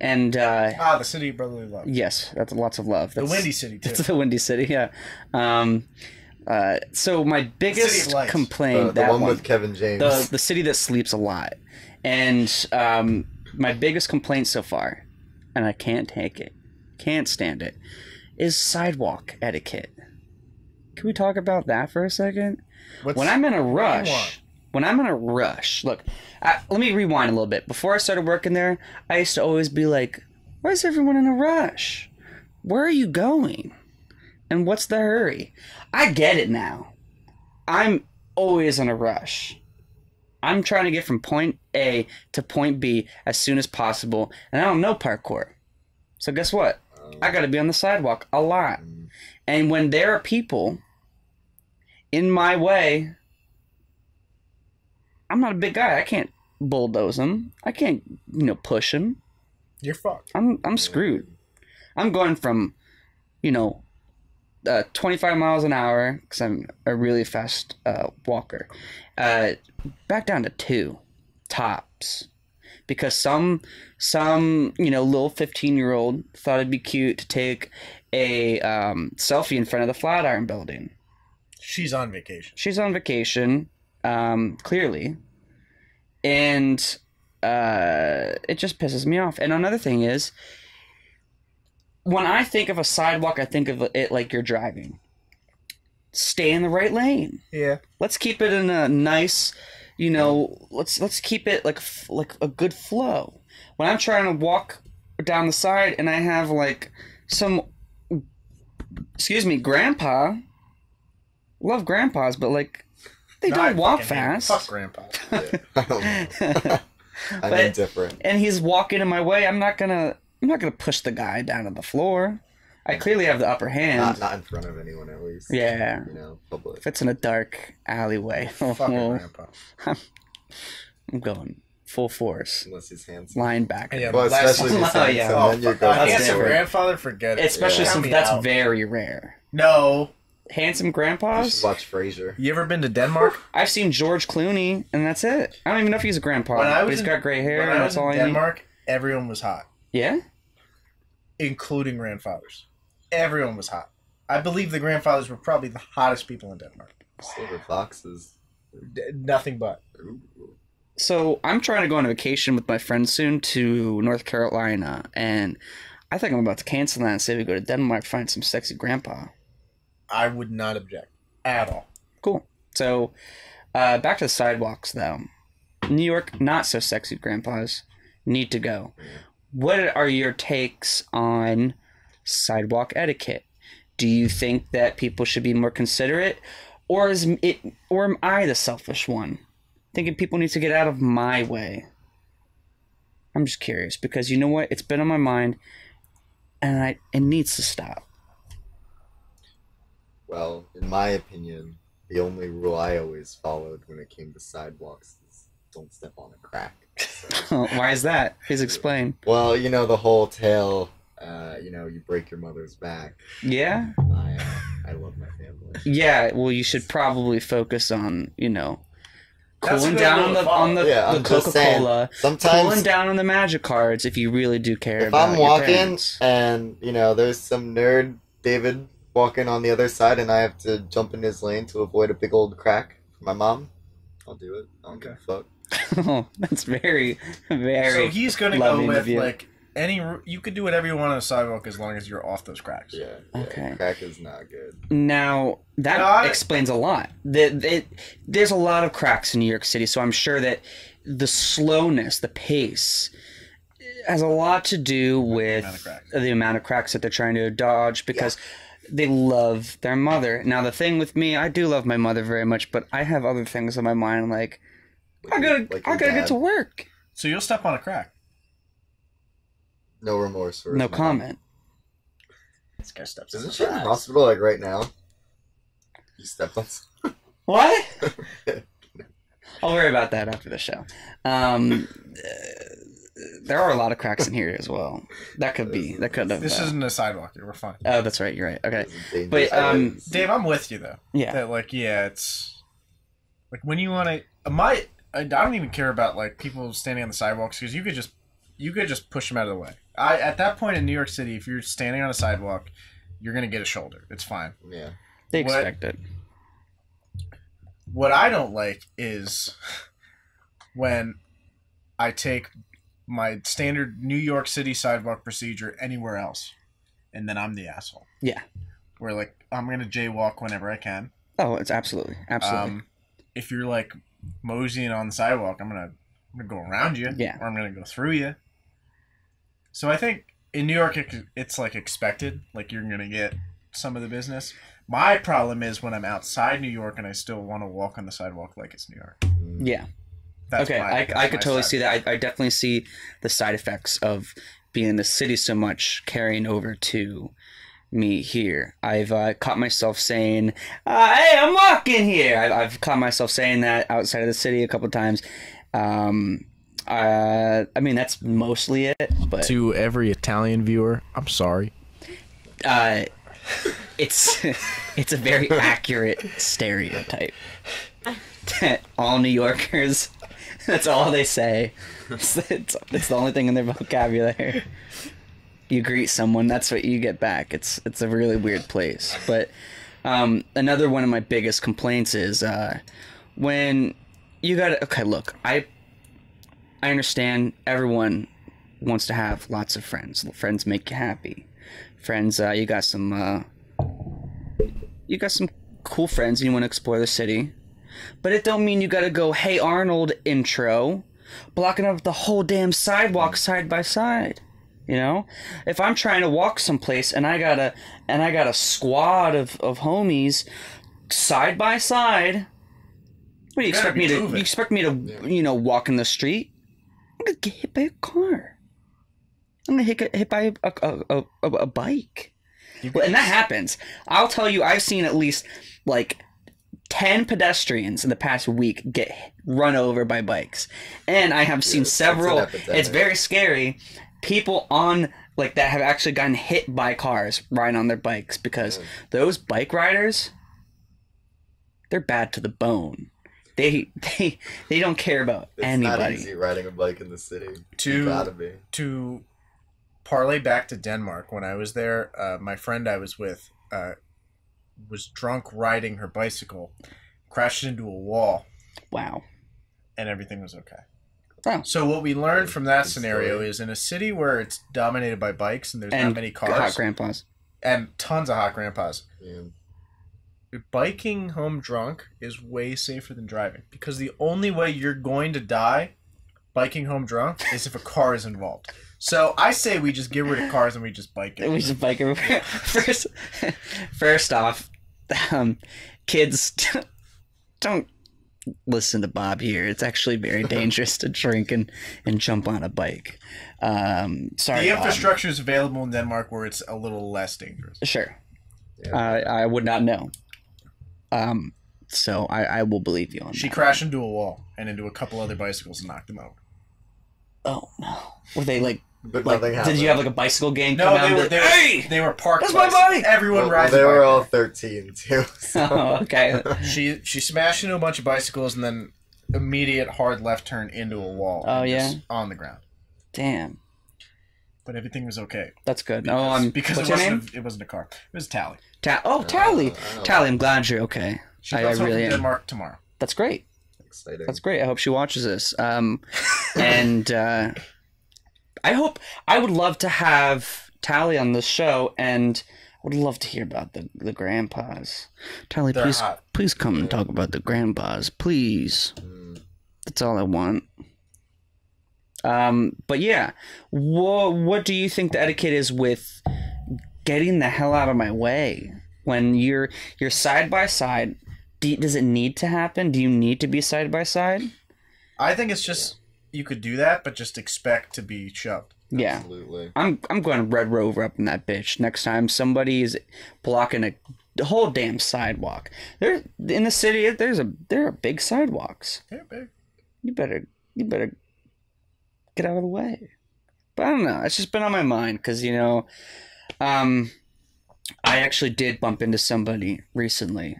and The city of brotherly love. yes, that's lots of love. The That's, Windy City, too. It's the Windy City, yeah. So my City biggest of Lights. complaint, the that one with Kevin James. the city that sleeps a lot, and my biggest complaint so far, and I can't take it, can't stand it, is sidewalk etiquette. Can we talk about that for a second? What's, When I'm in a what do you rush, want? when I'm in a rush, look, let me rewind a little bit. Before I started working there, I used to always be like, why is everyone in a rush? Where are you going? And what's the hurry? I get it now. I'm always in a rush. I'm trying to get from point A to point B as soon as possible, and I don't know parkour. So guess what? I got to be on the sidewalk a lot. And when there are people in my way, I'm not a big guy. I can't bulldoze them. I can't, push them. You're fucked. I'm screwed. I'm going from, 25 miles an hour, because I'm a really fast walker, back down to 2 tops. Because some little 15-year-old thought it'd be cute to take a selfie in front of the Flatiron Building. She's on vacation. She's on vacation, clearly. And it just pisses me off. And another thing is, when I think of a sidewalk, I think of it like you're driving. Stay in the right lane. Yeah. Let's keep it in a nice, let's keep it like a good flow. When I'm trying to walk down the side and I have like some, grandpa. Love grandpas, but like they don't walk fast. Fuck grandpa. I'm indifferent. And he's walking in my way. I'm not gonna push the guy down to the floor. I clearly have the upper hand. Not in front of anyone, at least. Yeah. Public. If it's in a dark alleyway, Fucking grandpa. I'm going full force. Unless his hands. Linebacker. Yeah, Well, especially if he's handsome, yeah. then you're going That's Handsome different. grandfather, forget it. Especially Count since me that's out. very rare. No. Handsome You grandpas? should watch Frasier. You ever been to Denmark? I've seen George Clooney, and that's it. I don't even know if he's a grandpa, When I but was he's in- got gray hair, When and I that's was all in I Denmark, everyone was hot, need. Yeah? including grandfathers. Everyone was hot. I believe the grandfathers were probably the hottest people in Denmark. Silver foxes. Nothing but. So I'm trying to go on a vacation with my friends soon to North Carolina, and I think I'm about to cancel that and say we go to Denmark, find some sexy grandpa. I would not object at all. Cool. So back to the sidewalks, though. New York, not so sexy grandpas, need to go. What are your takes on sidewalk etiquette? Do you think that people should be more considerate, or am I the selfish one, thinking people need to get out of my way? I'm just curious, because you know what? It's been on my mind, and it needs to stop. Well, in my opinion, the only rule I always followed when it came to sidewalks is don't step on a crack. So, Why is that? Please explain. well, the whole tale, you break your mother's back. Yeah? I love my family. Yeah, well, you should probably focus on, That's cooling a good down rule on to the follow. Yeah, the I'm just saying, Coca-Cola, sometimes cooling down on the magic cards if you really do care if about I'm your walking parents. and, there's some nerd, David, walking on the other side and I have to jump in his lane to avoid a big old crack for my mom, I'll do it. I don't give a fuck. Oh, that's very, very. So he's going to go loving of with, you. like, you could do whatever you want on a sidewalk as long as you're off those cracks. Yeah. Okay. Crack is not good. Now that No, I- explains a lot. There's a lot of cracks in New York City, so I'm sure that the slowness, the pace, has a lot to do with amount of cracks. the amount of cracks that they're trying to dodge because they love their mother. Now the thing with me, I do love my mother very much, but I have other things on my mind, like I gotta get to work. So you'll step on a crack. No remorse for his No mom. comment. This guy steps on Isn't the she in the cracks. hospital like right now? You stepped on What? I'll worry about that after the show. There are a lot of cracks in here as well. That could have. This isn't a sidewalk here. We're fine. Oh, that's right. You're right. Okay. Dangerous But, areas. Dave, I'm with you, though. Yeah. That, like, it's... Like, when you want to... I don't even care about, like, people standing on the sidewalks, because you could just push them out of the way. At that point in New York City, if you're standing on a sidewalk, you're going to get a shoulder. It's fine. Yeah. They What- expect it. What I don't like is when I take my standard New York City sidewalk procedure anywhere else, and then I'm the asshole. Yeah. Where, like, I'm going to jaywalk whenever I can. Oh, it's absolutely. If you're, like, moseying on the sidewalk, I'm gonna go around you, Yeah. or I'm gonna go through you. So I think in New York, it's like expected, like you're gonna get some of the business. My problem is when I'm outside New York and I still want to walk on the sidewalk like it's New York. Yeah. That's Okay, that's I could my totally side. see that. I definitely see the side effects of being in the city so much carrying over to me here. I've caught myself saying, "Hey, I'm walking here." I've caught myself saying that outside of the city a couple times. I mean, that's mostly it, but To every Italian viewer, I'm sorry. it's it's a very accurate stereotype. All New Yorkers, that's all they say. It's the only thing in their vocabulary. You greet someone, that's what you get back. It's a really weird place. But another one of my biggest complaints is when you got okay. Look, I understand everyone wants to have lots of friends. Friends make you happy. Friends, you got some cool friends and you want to explore the city. But it don't mean you gotta go, "Hey Arnold" intro, blocking up the whole damn sidewalk side by side. You know, if I'm trying to walk someplace and I got a squad of homies side by side, what do you expect me to? You expect me to walk in the street? I'm gonna get hit by a car. I'm gonna get hit by a bike. Well, and that happens. I'll tell you, I've seen at least like 10 pedestrians in the past week get run over by bikes. And I have seen several, it's very scary, people on like that have actually gotten hit by cars riding on their bikes because those bike riders, they're bad to the bone. They don't care about anybody. It's not easy riding a bike in the city. To- You gotta be. To parlay back to Denmark, when I was there, my friend I was with was drunk riding her bicycle, crashed into a wall, Wow. and everything was okay. Oh. So what we learned from that Good scenario story. is in a city where it's dominated by bikes and there's And not many hot cars grandpas. and tons of hot grandpas, Yeah. biking home drunk is way safer than driving because the only way you're going to die biking home drunk is if a car is involved. So I say we just get rid of cars and we just bike it. We just bike everywhere. First off, kids, don't listen to Bob here. It's actually very dangerous to drink and jump on a bike. Sorry, The Bob. infrastructure is available in Denmark where it's a little less dangerous. Sure. Yeah. I would not know. So I will believe you on She that. crashed into a wall and into a couple other bicycles and knocked them over. Oh no. Were they like But Like, nothing happened. did you have like a bicycle gang No, come out they and were be they like, were, hey! they were parked. That's my bicycles. bike! Everyone Well, rides. they a were bike. all 13 too. So. Oh, okay. She smashed into a bunch of bicycles and then immediate hard left turn into a wall. Oh, and yeah? just on the ground. Damn. But everything was okay. That's good. Because, because what's it your name? wasn't a car. It was Tally. Tally. Oh. Tally, I'm glad you're okay. She I comes home really from am. Denmark tomorrow. That's great. Exciting. That's great. I hope she watches this. And I would love to have Tally on this show, and I would love to hear about the grandpas. Tally, They're hot. please come and talk about the grandpas, please. That's all I want. But yeah, what do you think the etiquette is with getting the hell out of my way when you're side by side? Does it need to happen? Do you need to be side by side? I think it's just you could do that, but just expect to be shoved. Yeah. Absolutely. I'm going Red Rover up in that bitch next time somebody is blocking the whole damn sidewalk. There in the city there are big sidewalks. Yeah, big. You better get out of the way. But I don't know. It's just been on my mind because I actually did bump into somebody recently,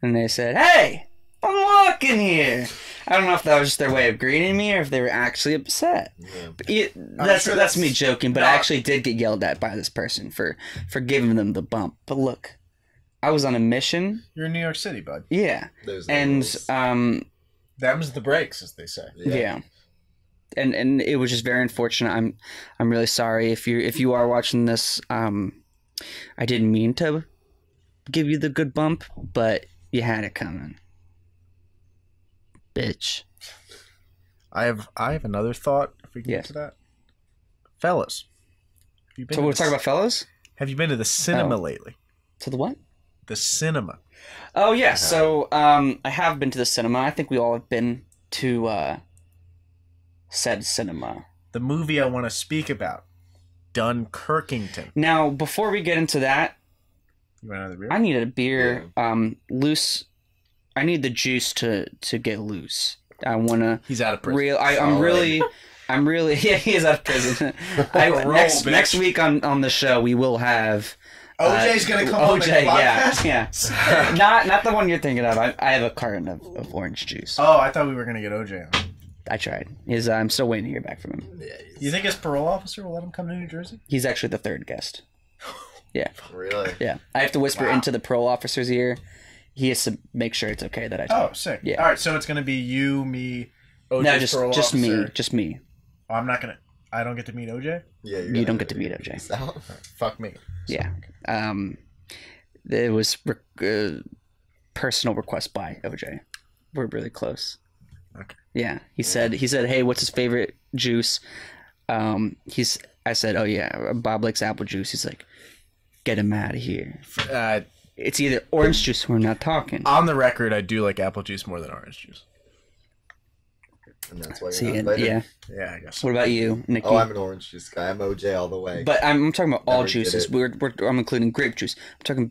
and they said, "Hey, I'm walking here." I don't know if that was just their way of greeting me or if they were actually upset. Yeah. But sure that's me that's joking, but not- I actually did get yelled at by this person for giving them the bump. But look, I was on a mission. You're in New York City, bud. Yeah. There's no And rules. Them's the breaks, as they say. yeah. And it was just very unfortunate. I'm really sorry if you are watching this. I didn't mean to give you the good bump, but you had it coming. bitch. I have another thought. If we can get to that, fellas. Have you been So we'll talk about fellas. Have you been to the cinema lately? To the what? The cinema. Oh yeah. So I have been to the cinema. I think we all have been to said cinema. The movie I want to speak about, Dunkirkington. Now, before we get into that, You want another beer? I needed a beer. Loose. I need the juice to get loose. I wanna. He's out of prison. I'm really. Yeah, he is out of prison. Next week on the show we will have. OJ's gonna come on the podcast? Yeah. Not the one you're thinking of. I have a carton of orange juice. Oh, I thought we were gonna get OJ on. I tried. I'm still waiting to hear back from him. Yeah, You think his parole officer will let him come to New Jersey? He's actually the third guest. Yeah. really? Yeah. I have to whisper into the parole officer's ear. He has to make sure it's okay that I talk. Oh, sick. Yeah. All right, so it's gonna be you, me, OJ's No, parole just officer. me. Just me. Oh, I don't get to meet OJ? Yeah, You don't get to meet OJ. Fuck me. Yeah. It was personal request by OJ. We're really close. Okay. Yeah. He said, "Hey, what's his favorite juice?" I said, "Oh yeah, Bob likes apple juice." He's like, "Get him out of here." It's either orange juice or we're not talking. On the record, I do like apple juice more than orange juice. And that's why you're See, not and, invited. yeah. Yeah, I guess so. What about you, Nicky? Oh, I'm an orange juice guy. I'm OJ all the way. But I'm talking about all Never did juices. it. I'm including grape juice. I'm talking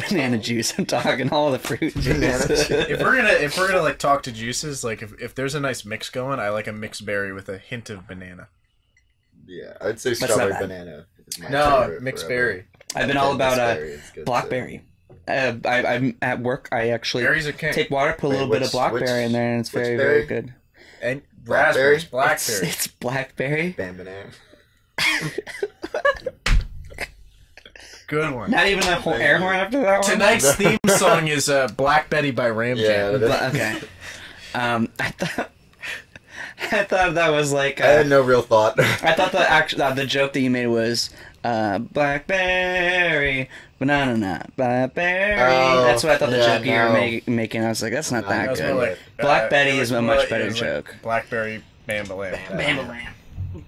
banana juice. I'm talking all the fruit Banana juice. juice. If we're gonna like talk to juices, like if there's a nice mix going, I like a mixed berry with a hint of banana. Yeah, I'd say not strawberry bad. banana. Is my No, favorite mixed forever. berry. I've been all about Blackberry is good, blackberry. I'm at work. I actually Berries are king. take water, put a little bit of blackberry in there, and it's which very, berry? very good. And Blackberry? raspberries, blackberry. It's blackberry. Bam banana. Good one. Not even a whole air horn after that one. Tonight's theme song is Black Betty by Ram Yeah. Jam. Okay. I thought that was like. I had no real thought. I thought the joke that you made was blackberry, banana, blackberry. Oh, That's what I thought the yeah, joke you were making. I was like, that's not No, that That was good. more like, Black Betty it was is a more much like- better it was like joke. Blackberry Bambalam. Bam-a-lam.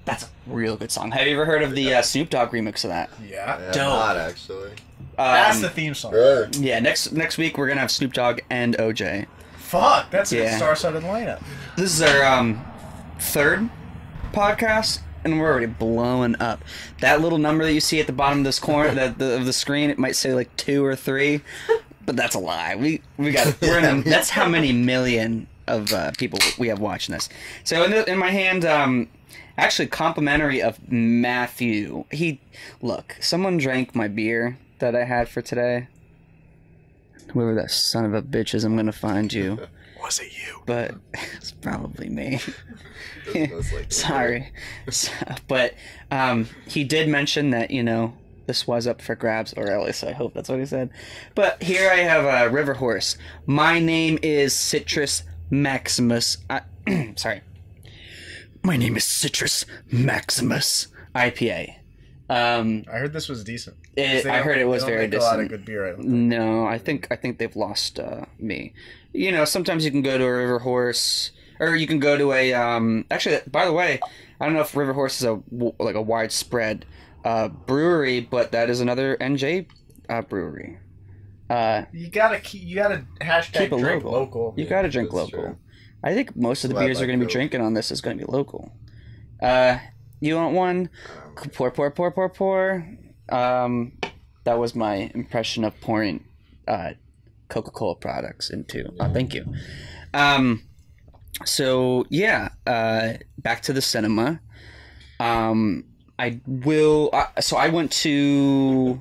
That's a real good song. Have you ever heard of the Snoop Dogg remix of that? Yeah. Yeah, Dope. not actually. That's the theme song. Really? Yeah, next week we're gonna have Snoop Dogg and OJ. Fuck, that's a Yeah. star-studded lineup. This is our third podcast, and we're already blowing up. That little number that you see at the bottom of this corner of the screen, it might say like 2 or 3, but that's a lie. We're in that's how many million of people we have watching this. So in my hand, actually complimentary of Matthew. Someone drank my beer that I had for today. Whoever that son of a bitch is, I'm gonna find you. Was it you? But it's probably me. Doesn't most likely. Sorry. But he did mention that, this was up for grabs, or at least I hope that's what he said. But here I have a River Horse. My name is Citrus Maximus. Sorry. My name is Citrus Maximus IPA. I heard this was decent. I heard it was very decent. A lot of decent. good beer. I don't think. No, I think they've lost me. Sometimes you can go to a River Horse, or you can go to a. Actually, by the way, I don't know if River Horse is a widespread brewery, but that is another NJ brewery. You gotta hashtag Keep it drink local. local. You gotta drink that's local. true. I think most of the Well, beers I are going to be like drinking on this is going to be local. You want one? Pour, pour, pour, pour, pour. That was my impression of pouring Coca-Cola products into. Thank you. So yeah, back to the cinema. I will. So I went to.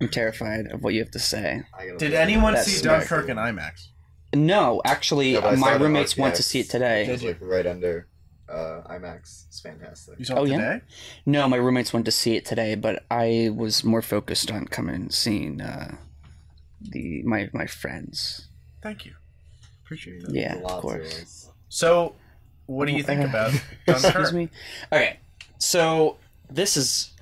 I'm terrified of what you have to say. Did anyone That's see smart. Dunkirk in IMAX? No, actually, Yeah, but I my saw it on roommates went to RTX. see it today. It's like right under IMAX. It's fantastic. You saw Oh, it yeah? today? No, my roommates went to see it today, but I was more focused on coming and seeing my friends. Thank you. Appreciate that. Yeah, There's a lot of to course. it. So, what do you think about Dunkirk? Excuse me. Okay, so this is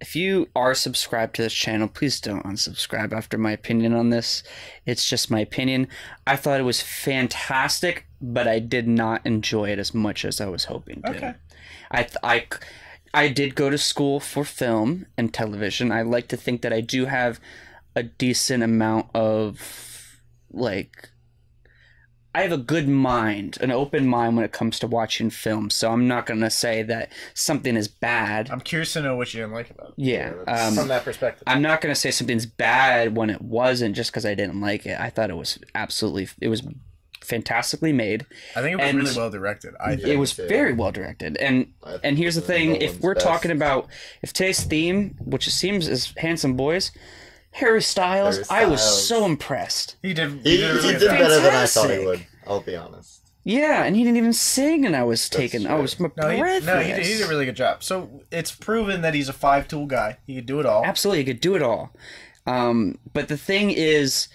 if you are subscribed to this channel, please don't unsubscribe after my opinion on this. It's just my opinion. I thought it was fantastic, but I did not enjoy it as much as I was hoping to. Okay. I did go to school for film and television. I like to think that I do have a decent amount of, like, I have a good mind, an open mind when it comes to watching films, so I'm not going to say that something is bad. I'm curious to know what you didn't like about it. Yeah. From that perspective. I'm not going to say something's bad when it wasn't just because I didn't like it. I thought it was fantastically made. I think it was really well directed. It was very well directed. And here's the thing, if we're talking about, if today's theme, which it seems is handsome boys, Harry Styles, I was so impressed. He did better than I thought he would. I'll be honest. Yeah, and he didn't even sing, and I was breathless. He did a really good job. So it's proven that he's a five-tool guy. He could do it all. Absolutely, he could do it all. But the thing is,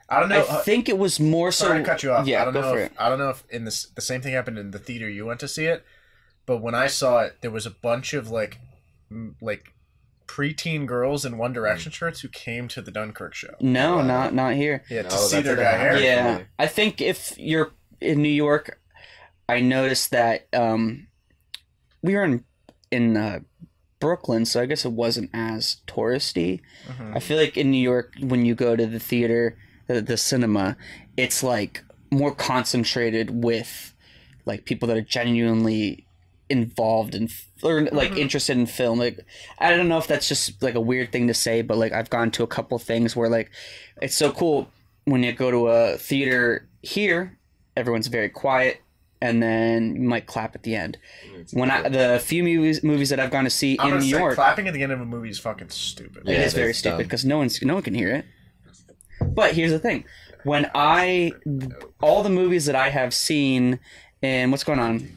I don't know. I think it was more so. Sorry to cut you off. Yeah, I don't know if in this the same thing happened in the theater you went to see it, but when I saw it, there was a bunch of like preteen girls in One Direction shirts who came to the Dunkirk show. No, not here. Yeah, to see their guy Harry. Yeah, I think if you're in New York, I noticed that we were in Brooklyn, so I guess it wasn't as touristy. I feel like in New York, when you go to the theater, the cinema, it's like more concentrated with like people that are genuinely involved in or like interested in film. Like, I don't know if that's just like a weird thing to say, but like I've gone to a couple things where like it's so cool when you go to a theater here, everyone's very quiet, and then you might clap at the end. The few movies that I've gone to see in New York, clapping at the end of a movie is fucking stupid. It is very stupid because no one can hear it. But here's the thing: when all the movies that I have seen, and what's going on?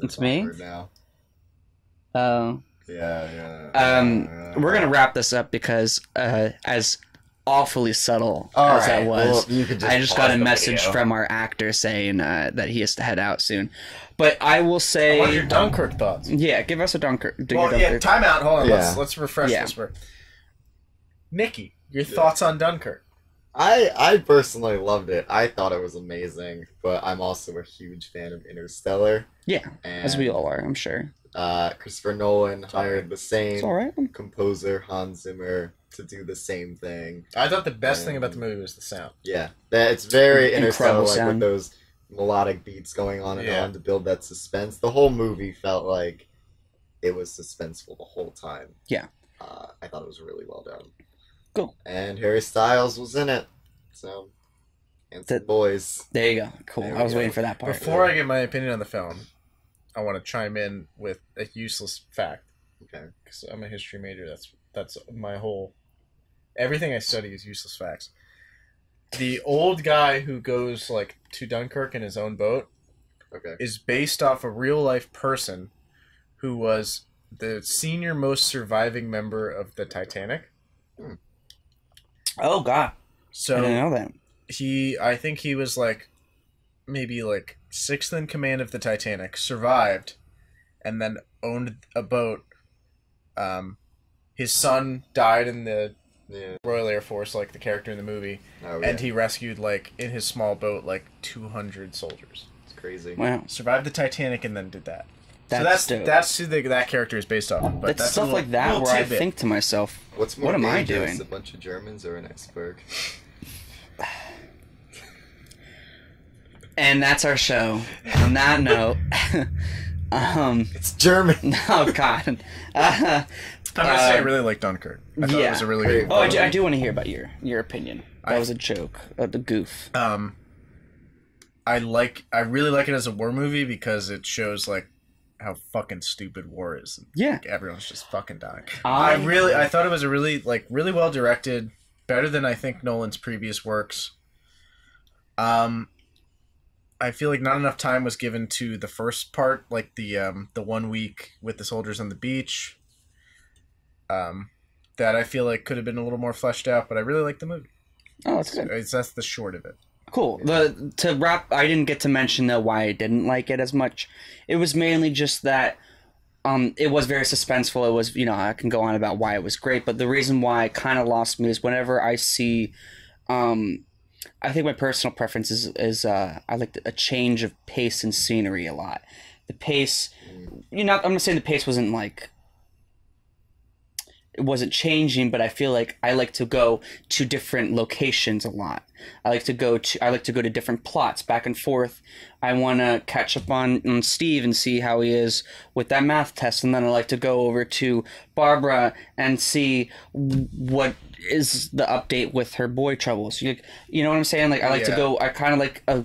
It's me. Now. Oh. Yeah. We're gonna wrap this up because as awfully subtle as that was, I just got a message from our actor saying that he has to head out soon. But I will say, what are your Dunkirk thoughts? Yeah, give us a Dunkirk. Time out. Hold on. Let's refresh this. Nicky, your thoughts on Dunkirk? I personally loved it. I thought it was amazing, but I'm also a huge fan of Interstellar. Yeah, as we all are, I'm sure. Christopher Nolan hired the same right. composer, Hans Zimmer, to do the same thing. I thought the best thing about the movie was the sound. Yeah, it's very Interstellar, like with those melodic beats going on and on to build that suspense. The whole movie felt like it was suspenseful the whole time. Yeah. I thought it was really well done. Cool. And Harry Styles was in it. So, handsome boys. There you go. Cool. I was waiting for that part. Before I give my opinion on the film, I want to chime in with a useless fact. Okay. Because I'm a history major. That's my whole... Everything I study is useless facts. The old guy who goes like to Dunkirk in his own boat is based off a real-life person who was the senior most surviving member of the Titanic. Oh, God. So I didn't know that. I think he was like maybe like 6th in command of the Titanic, survived, and then owned a boat. His son died in the Royal Air Force, like the character in the movie, and he rescued like in his small boat like 200 soldiers. It's crazy. Wow. Survived the Titanic and then did that. That's who that character is based off. But that's stuff like that where tidbit. I think to myself, what am I doing? A bunch of Germans or an iceberg? And that's our show. On that note, it's German. Oh God. I'm gonna say I really like Dunkirk. I thought it was a really good. Oh, I do want to hear about your opinion. That was a joke. The goof. I really like it as a war movie because it shows like how fucking stupid war is. Yeah. Like, everyone's just fucking dying. I thought it was a really well directed, better than I think Nolan's previous works. I feel like not enough time was given to the first part, like the 1 week with the soldiers on the beach. That I feel like could have been a little more fleshed out, but I really like the movie. Oh, that's good. That's the short of it. Cool. To wrap, I didn't get to mention though why I didn't like it as much. It was mainly just that it was very suspenseful. It was, I can go on about why it was great, but the reason why it kind of lost me is whenever I see, I think my personal preference is I like a change of pace and scenery a lot. The pace, I'm not saying the pace wasn't like, it wasn't changing, but I feel like I like to go to different locations a lot. I like to go to different plots back and forth. I want to catch up on Steve and see how he is with that math test, and then I like to go over to Barbara and see what is the update with her boy troubles. You know what I'm saying? Like I like to go. I kind of like a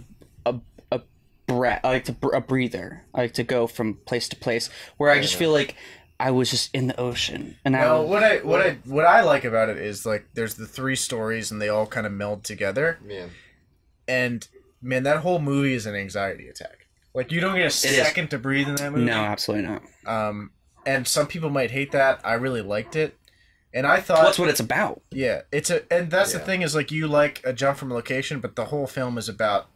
breath. I like a breather. I like to go from place to place where I just feel like I was just in the ocean. And what I like about it is like there's the 3 stories and they all kind of meld together. Yeah. And man, that whole movie is an anxiety attack. Like you don't get a second to breathe in that movie. No, absolutely not. And some people might hate that. I really liked it. And I thought that's what it's about. Yeah, and that's the thing is like you like a jump from a location, but the whole film is about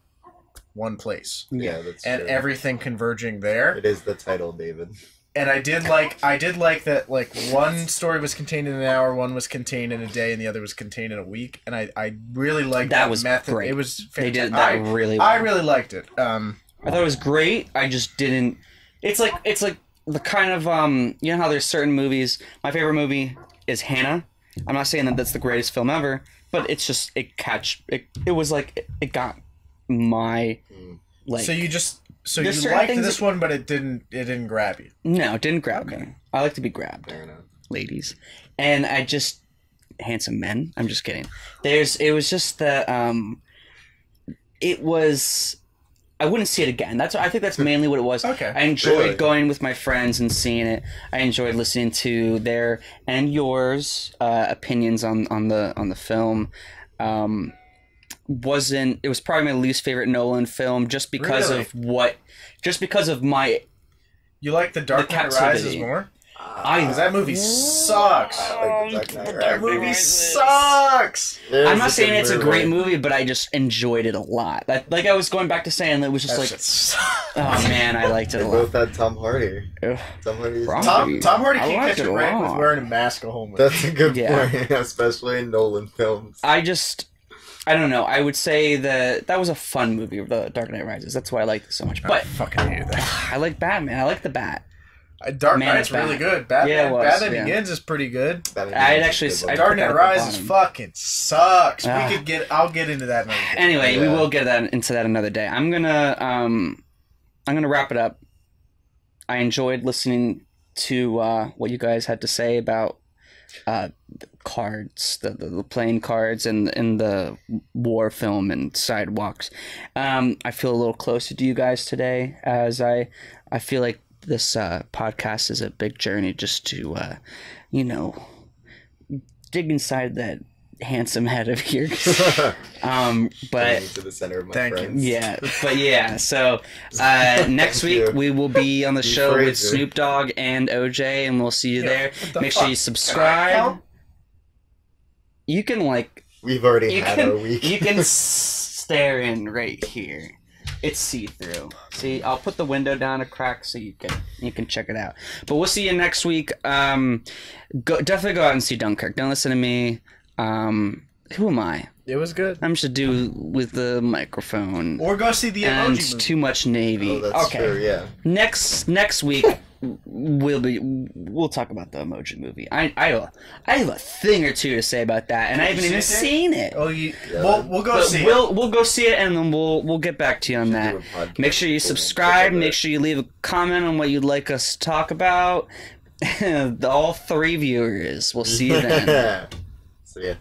one place. Yeah, that's and true. Everything converging there. It is the title, David. And I did like that like one story was contained in an hour, one was contained in a day, and the other was contained in a week. And I really liked that was method. Great. It was fantastic. They did that really well. I really liked it. I thought it was great. I just didn't. It's like the kind of you know how there's certain movies. My favorite movie is Hannah. I'm not saying that that's the greatest film ever, but it's just it was like it got my like. So you liked this one, but it didn't grab you. No, it didn't grab me. I like to be grabbed, ladies, and I just handsome men. I'm just kidding. It was just that it was. I wouldn't see it again. I think that's mainly what it was. Okay. I enjoyed going with my friends and seeing it. I enjoyed listening to their and yours opinions on the film. It was probably my least favorite Nolan film just because of my. You like The Dark Knight Rises more? Because that movie sucks. That movie sucks. I'm not saying it's a great movie, but I just enjoyed it a lot. Like I was going back to saying, it was just oh man, I liked it a lot. They both had Tom Hardy. Tom Hardy can't catch a break with wearing a mask a whole movie. That's a good point, especially in Nolan films. I don't know. I would say that was a fun movie, The Dark Knight Rises. That's why I liked it so much. But I fucking hated that. I like Batman. I like the Bat. Dark Knight's really good. Batman Begins is pretty good. Dark Knight Rises fucking sucks. I'll get into that another day. Anyway, we will get into that another day. I'm gonna wrap it up. I enjoyed listening to what you guys had to say about cards, the playing cards and the war film and Sidewalks. I feel a little closer to you guys today, as I feel like this podcast is a big journey just to dig inside that handsome head of yours. But to the center of my friends. So next week we will be on the show with Snoop Dogg and OJ, and we'll see you there. Make sure you subscribe. You can we've already had our week. You can stare in right here. It's see-through. See, I'll put the window down a crack so you can check it out. But we'll see you next week. Definitely go out and see Dunkirk. Don't listen to me. Who am I? It was good. I'm just a dude with the microphone. Or go see the Emoji movie. Too much Navy. Oh, that's true, yeah. Next week we'll talk about the Emoji movie. I have a thing or two to say about that, and I haven't even seen it. Oh, we'll go see it. We'll go see it, and then we'll get back to you on that. Make sure you subscribe. Make sure you leave a comment on what you'd like us to talk about. All 3 viewers. We'll see you then. See ya.